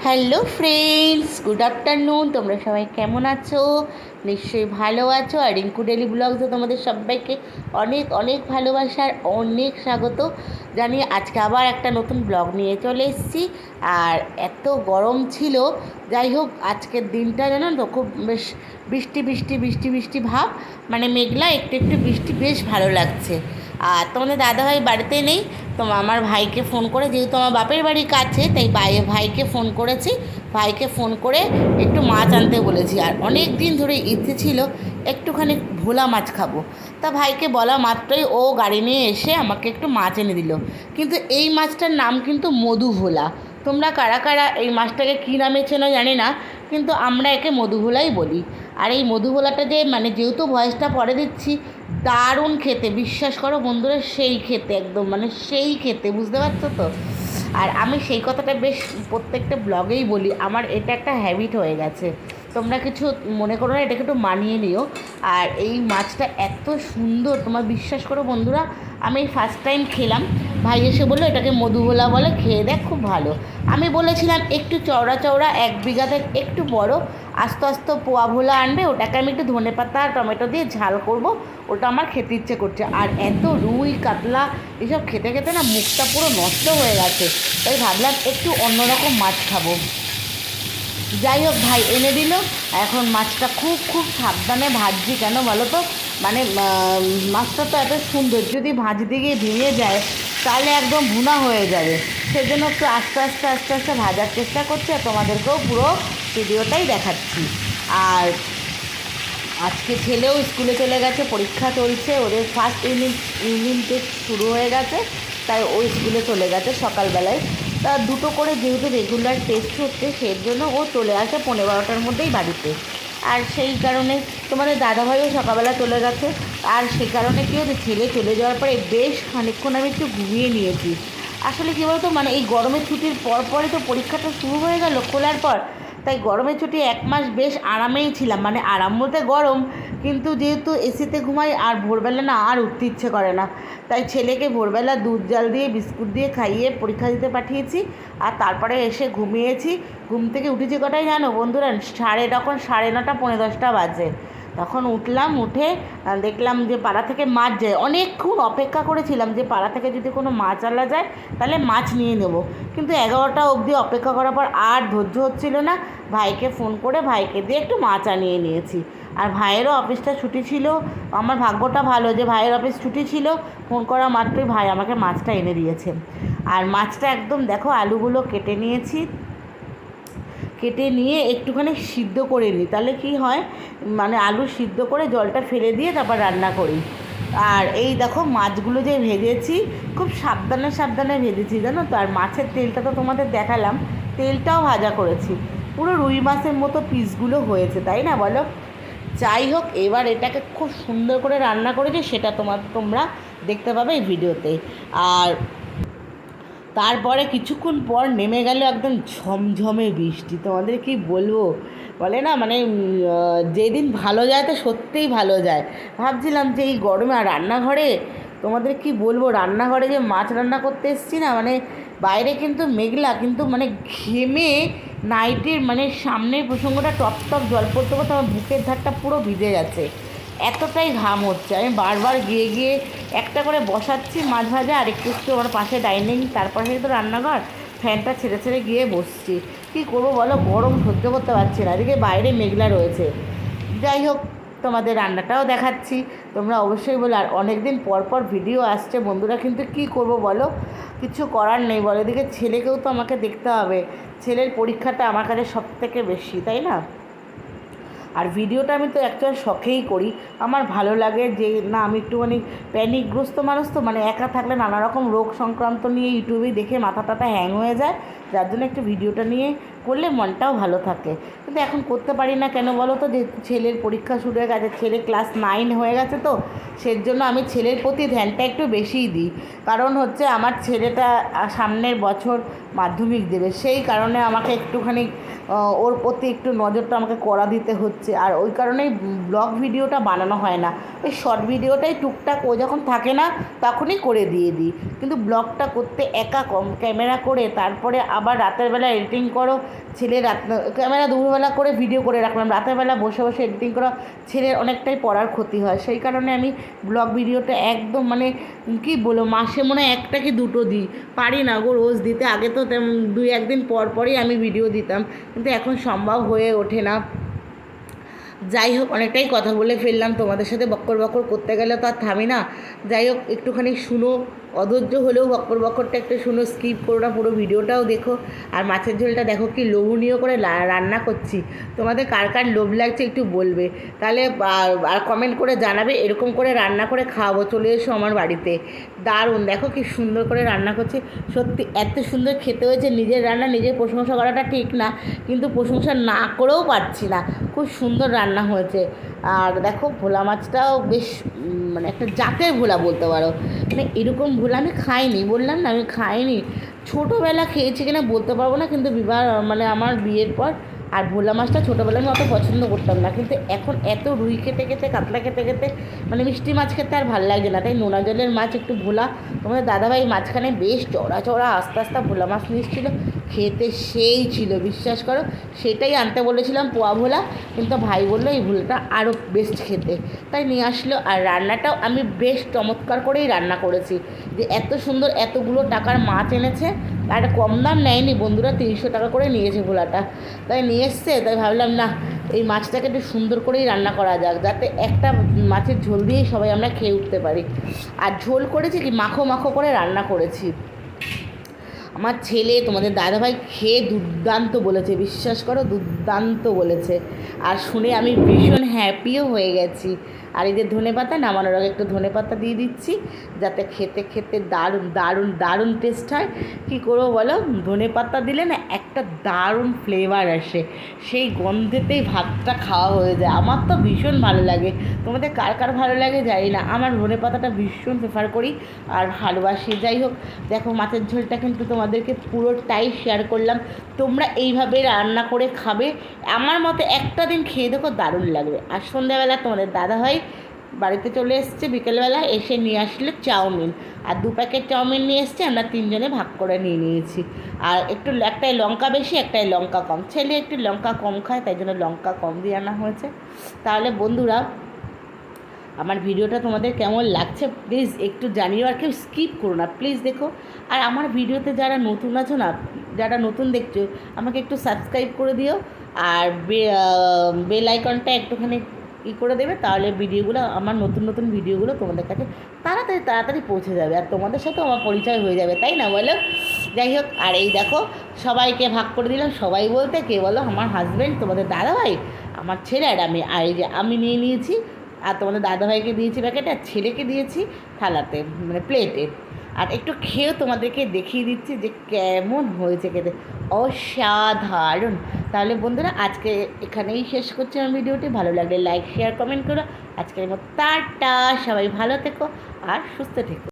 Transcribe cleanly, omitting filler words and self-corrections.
Hello friends, good afternoon. তোমরা সবাই কেমন আছো? নিশ্চয়ই ভালো আছো। আর রিঙ্কু ডেলি ব্লগসে তোমাদের সবাইকে অনেক অনেক ভালোবাসার অনেক স্বাগত জানিয়ে আজকে আবার একটা নতুন ব্লগ নিয়ে চলে এসেছি। আর এত গরম ছিল, যাই হোক আজকের দিনটা জানো তো খুব বেশ বৃষ্টি বৃষ্টি বৃষ্টি বৃষ্টি ভাব, মানে মেঘলা, একটু একটু বৃষ্টি, বেশ ভালো লাগছে। আর তোমাদের দাদাভাই বাড়িতে নেই, তো আমার ভাইকে ফোন করে, যেহেতু আমার বাপের বাড়ি কাছে, তাই ভাইকে ফোন করেছি। ভাইকে ফোন করে একটু মাছ আনতে বলেছি। আর অনেক দিন ধরে ইচ্ছে ছিল একটুখানি ভোলা মাছ খাবো। তা ভাইকে বলা মাত্রই ও গাড়ি নিয়ে এসে আমাকে একটু মাছ এনে দিল। কিন্তু এই মাছটার নাম কিন্তু মধু ভোলা। তোমরা কারা কারা এই মাছটাকে কী নামে চেনো জানি না, কিন্তু আমরা একে মধু ভোলাই বলি। আর এই মধু ভোলাটা যে, মানে যেহেতু ভয়েসটা পরে দিচ্ছি, দারুণ খেতে, বিশ্বাস করো বন্ধুরা, সেই খেতে একদম, মানে সেই খেতে, বুঝতে পারছো তো? আর আমি সেই কথাটা বেশ প্রত্যেকটা ব্লগেই বলি, আমার এটা একটা হ্যাবিট হয়ে গেছে। তোমরা কিছু মনে করো না, এটাকে একটু মানিয়ে নিও। আর এই মাছটা এত সুন্দর, তোমার বিশ্বাস করো বন্ধুরা, আমি ফার্স্ট টাইম খেলাম। ভাই এসে বললো এটাকে মধুভোলা বলে, খেয়ে দেখ খুব ভালো। আমি বলেছিলাম একটু চওড়া চওড়া, 1 বিঘাতে একটু বড়, আস্তে আস্তে পোয়া ভোলা আনবে, ওটাকে আমি একটু ধনেপাতা আর টমেটো দিয়ে ঝাল করব, ওটা আমার খেতে ইচ্ছে করছে। আর এত রুই কাতলা এসব খেতে খেতে না মুখটা পুরো নষ্ট হয়ে গেছে, তাই ভাবলাম একটু অন্যরকম মাছ খাবো। যাই হোক, ভাই এনে দিল। এখন মাছটা খুব খুব সাবধানে ভাজছি, কেন বলো তো, মানে মাছটা তো এত সুন্দর, যদি ভাজতে গিয়ে ভেঙে যায় তাহলে একদম ভুনা হয়ে যাবে। সেজন্য একটু আস্তে আস্তে আস্তে আস্তে ভাজার চেষ্টা করছি, আর তোমাদেরকেও পুরো ভিডিওটাই দেখাচ্ছি। আর আজকে ছেলেও স্কুলে চলে গেছে, পরীক্ষা চলছে, ওদের ফার্স্ট ইউনিট টেস্ট শুরু হয়ে গেছে, তাই ও স্কুলে চলে গেছে সকালবেলায়। তা দুটো করে যেহেতু রেগুলার টেস্ট হচ্ছে, সেই জন্য ও চলে আসে 11:30টার মধ্যেই বাড়িতে। আর সেই কারণে তোমাদের দাদাভাইও সকালবেলা চলে গেছে। আর সেই কারণে কী হচ্ছে, ছেলে চলে যাওয়ার পরে বেশ খানিকক্ষণ আমি একটু ঘুমিয়ে নিয়েছি। আসলে কী বলতো, মানে এই গরমের ছুটির পরপরই তো পরীক্ষাটা শুরু হয়ে গেল খোলার পর, তাই গরমের ছুটি 1 মাস বেশ আরামেই ছিলাম, মানে আরাম বলতে গরম, কিন্তু যেহেতু এসিতে ঘুমাই আর ভোরবেলা না আর উঠতে ইচ্ছে করে না, তাই ছেলেকে ভোরবেলা দুধ জাল দিয়ে বিস্কুট দিয়ে খাইয়ে পরীক্ষা দিতে পাঠিয়েছি। আর তারপরে এসে ঘুমিয়েছি। ঘুম থেকে উঠেছি কটাই জানো বন্ধুরা, তখন 9:30 10:30 বাজে। তখন উঠলাম, উঠে দেখলাম যে পাড়া থেকে মাছ যায়। অনেকক্ষণ অপেক্ষা করেছিলাম যে পাড়া থেকে যদি কোনো মাছ আলা যায় তাহলে মাছ নিয়ে নেব, কিন্তু 11টা অবধি অপেক্ষা করার পর আর ধৈর্য হচ্ছিল না। ভাইকে ফোন করে ভাইকে দিয়ে একটু মাছ আনিয়ে নিয়েছি। আর ভাইয়েরও অফিসটা ছুটি ছিল। আমার ভাগ্যটা ভালো যে ভাইয়ের অফিস ছুটি ছিল, ফোন করা মাত্রই ভাই আমাকে মাছটা এনে দিয়েছে। আর মাছটা একদম দেখো, আলুগুলো কেটে নিয়েছি, কেটে নিয়ে একটুখানি সিদ্ধ করে নিই, তাহলে কি হয়, মানে আলু সিদ্ধ করে জলটা ফেলে দিয়ে তারপর রান্না করি। আর এই দেখো মাছগুলো যে ভেজেছি, খুব সাবধানে সাবধানে ভেজেছি জানো তো। আর মাছের তেলটা তো তোমাদের দেখালাম, তেলটাও ভাজা করেছি, পুরো রুই মাছের মতো পিসগুলো হয়েছে, তাই না বলো? যাই হোক, এবার এটাকে খুব সুন্দর করে রান্না করেছি, সেটা তোমরা দেখতে পাবে এই ভিডিওতে। আর তারপরে কিছুক্ষণ পর নেমে গেল একদম ঝমঝমে বৃষ্টি। তোমাদের কি বলবো, বলে না, মানে যেদিন ভালো যায় তো সত্যিই ভালো যায়। ভাবছিলাম যে এই গরমে আর রান্নাঘরে, তোমাদের কি বলবো, রান্নাঘরে যে মাছ রান্না করতে এসেছি না, মানে বাইরে কিন্তু মেঘলা, কিন্তু মানে ঘেমে নাইটির মানে সামনের প্রসঙ্গটা টপ টপ জল পড়তে পড়তে আমার বুকের ধারটা পুরো ভিজে গেছে, এতটাই ঘাম হচ্ছে। আমি বারবার গিয়ে গিয়ে একটা করে বসাচ্ছি মাছ ভাজা, আর একটু একটু আমার পাশে ডাইনিং, তার পাশে তো রান্নাঘর, ফ্যানটা ছেড়ে ছেড়ে গিয়ে বসছি। কী করবো বলো, গরম সহ্য করতে পারছি না, এদিকে বাইরে মেঘলা রয়েছে। যাই হোক, তোমাদের রান্নাটাও দেখাচ্ছি, তোমরা অবশ্যই বলো। আর অনেক দিন পর পর ভিডিও আসছে বন্ধুরা, কিন্তু কি করব বলো, কিছু করার নেই বলো। এদিকে ছেলেকেও তো আমাকে দেখতে হবে, ছেলের পরীক্ষাটা আমার কাছে সবথেকে বেশি, তাই না? আর ভিডিওটা আমি তো অ্যাকচুয়াল শখেই করি, আমার ভালো লাগে যে না, আমি একটুখানি প্যানিকগ্রস্ত মানুষ তো, মানে একা থাকলে নানা রকম রোগ সংক্রান্ত নিয়ে ইউটিউবেই দেখে মাথা টাথা হ্যাং হয়ে যায়, যার জন্য একটু ভিডিওটা নিয়ে করলে মনটাও ভালো থাকে। কিন্তু এখন করতে পারি না, কেন বলো তো, যে ছেলের পরীক্ষা শুরু হয়ে গেছে, ছেলে ক্লাস 9 হয়ে গেছে, তো সেজন্য আমি ছেলের প্রতি ধ্যানটা একটু বেশিই দিই। কারণ হচ্ছে আমার ছেলেটা সামনের বছর মাধ্যমিক দেবে, সেই কারণে আমাকে একটুখানি ওর প্রতি একটু নজরটা আমাকে কড়া দিতে হচ্ছে। আর ওই কারণেই ব্লগ ভিডিওটা বানানো হয় না, ওই শর্ট ভিডিওটাই টুকটাক ও যখন থাকে না তখনই করে দিয়ে দিই। কিন্তু ব্লগটা করতে একা ক্যামেরা করে তারপরে আবার রাতের বেলা এডিটিং করো, ছেলে ক্যামেরা দুপুরবেলা করে ভিডিও করে রাখলাম, রাতের বেলা বসে বসে এডিটিং করা ছেলের অনেকটাই পড়ার ক্ষতি হয়। সেই কারণে আমি ব্লগ ভিডিওটা একদম মানে কী বলবো, মাসে মনে হয় একটা কি দুটো দিই, পারি না গো রোজ দিতে। আগে তো 2-1 দিন পর পরই আমি ভিডিও দিতাম, কিন্তু এখন সম্ভব হয়ে ওঠে না। যাই হোক, অনেকটাই কথা বলে ফেললাম, তোমাদের সাথে বক্কর বক্কর করতে গেলে তো আর থামি না। যাই হোক, একটুখানি শুনো, অধৈর্য হলেও বক্কর বক্করটা একটু শুনো, স্কিপ করো না, পুরো ভিডিওটাও দেখো। আর মাছের ঝোলটা দেখো কি লোভনীয় করে রান্না করছি। তোমাদের কার কার লোভ লাগছে একটু বলবে, তাহলে আর কমেন্ট করে জানাবে, এরকম করে রান্না করে খাওয়াবো, চলে এসো আমার বাড়িতে। দারুণ, দেখো কি সুন্দর করে রান্না করছি, সত্যি এত সুন্দর খেতে হয়েছে। নিজের রান্না নিজের প্রশংসা করাটা ঠিক না, কিন্তু প্রশংসা না করেও পারছি না, খুব সুন্দর রান্না হয়েছে। আর দেখো ভোলা মাছটাও বেশ মানে একটা জাতের ভোলা বলতে পারো, মানে এরকম ভোলা আমি খাইনি, বললাম না আমি খাইনি। ছোটোবেলা খেয়েছি কিনা বলতে পারবো না, কিন্তু বিবাহ মানে আমার বিয়ের পর। আর ভোলা মাছটা ছোটোবেলায় আমি অত পছন্দ করতাম না, কিন্তু এখন এত রুই খেতে খেতে, কাতলা খেতে খেতে মানে মিষ্টি মাছ খেতে আর ভালো লাগছে না, তাই নোনা জলের মাছ একটু ভোলা। তোমাদের দাদাভাই মাঝখানে বেশ চড়া চড়া আস্তে আস্তে ভোলা মাছ নিয়ে এসেছিলো, খেতে সেই ছিল বিশ্বাস করো। সেটাই আনতে বলেছিলাম পোয়া ভোলা, কিন্তু ভাই বললো এই ভোলাটা আরও বেস্ট খেতে, তাই নিয়ে আসলো। আর রান্নাটাও আমি বেশ চমৎকার করেই রান্না করেছি, যে এত সুন্দর এতগুলো টাকার মাছ এনেছে, আর কম দাম নেয়নি বন্ধুরা, 300 টাকা করে নিয়েছে ভোলাটা, তাই নিয়ে এসছে। তাই ভাবলাম না, এই মাছটাকে একটু সুন্দর করেই রান্না করা যাক, যাতে একটা মাছের ঝোল দিয়েই সবাই আমরা খেয়ে উঠতে পারি। আর ঝোল করেছি কি মাখো মাখো করে রান্না করেছি। আমার ছেলে তোমাদের দাদাভাই খেয়ে দুর্দান্ত বলেছে, বিশ্বাস করো দুর্দান্ত বলেছে। আর শুনে আমি ভীষণ হ্যাপিও হয়ে গেছি। আর এই যে ধনেপাতা নামানোর আগে একটু ধনেপাতা দিয়ে দিচ্ছি, যাতে খেতে খেতে দারুণ দারুণ দারুণ টেস্ট হয়। কী করবো বলো, ধনেপাতা দিলে না একটা দারুণ ফ্লেভার আসে, সেই গন্ধেতেই ভাতটা খাওয়া হয়ে যায়। আমার তো ভীষণ ভালো লাগে, তোমাদের কার কার ভালো লাগে জানি না, আমার ধনেপাতাটা ভীষণ প্রেফার করি আর ভালোবাসি। যাই হোক, দেখো মাছের ঝোলটা কিন্তু তোমাদেরকে পুরোটাই শেয়ার করলাম, তোমরা এইভাবে রান্না করে খাবে, আমার মতে একটা দিন খেয়ে দেখো দারুণ লাগবে। আর সন্ধ্যাবেলা তোমাদের দাদাভাই বাড়িতে চলে এসছে, বিকেলবেলা এসে নিয়ে আসলো চাউমিন, আর 2 প্যাকেট চাউমিন নিয়ে এসছে, আমরা 3 জনে ভাগ করে নিয়ে নিয়েছি। আর একটাই লঙ্কা বেশি, একটাই লঙ্কা কম, ছেলে একটু লঙ্কা কম খায়, তাই জন্য লঙ্কা কম দিয়ে আনা হয়েছে। তাহলে বন্ধুরা, আমার ভিডিওটা তোমাদের কেমন লাগছে প্লিজ একটু জানিও, আর কেউ স্কিপ করো না প্লিজ, দেখো। আর আমার ভিডিওতে যারা নতুন আছো না, যারা নতুন দেখছো, আমাকে একটু সাবস্ক্রাইব করে দিও, আর বেল আইকনটা একটুখানি করে দেবে, তাহলে ভিডিওগুলো, আমার নতুন নতুন ভিডিওগুলো তোমাদের কাছে তাড়াতাড়ি তাড়াতাড়ি পৌঁছে যাবে, আর তোমাদের সাথেও আমার পরিচয় হয়ে যাবে, তাই না বলো? যাই হোক, আর এই দেখো সবাইকে ভাগ করে দিলাম, সবাই বলতে কে বলো, আমার হাজব্যান্ড, তোমাদের দাদাভাই, আমার ছেলে আর আমি। আর এই যে আমি নিয়ে নিয়েছি, আর তোমাদের দাদাভাইকে দিয়েছি প্যাকেটে, আর ছেলেকে দিয়েছি থালাতে মানে প্লেটে। আর একটু খেয়েও তোমাদেরকে দেখিয়ে দিচ্ছি যে কেমন হয়েছে খেতে, অসাধারণ। তাহলে বন্ধুরা, আজকে এখানেই শেষ করছি আমার ভিডিওটি, ভালো লাগলে লাইক শেয়ার কমেন্ট করো। আজকের মতো টাটা, সবাই ভালো থেকো আর সুস্থ থেকো।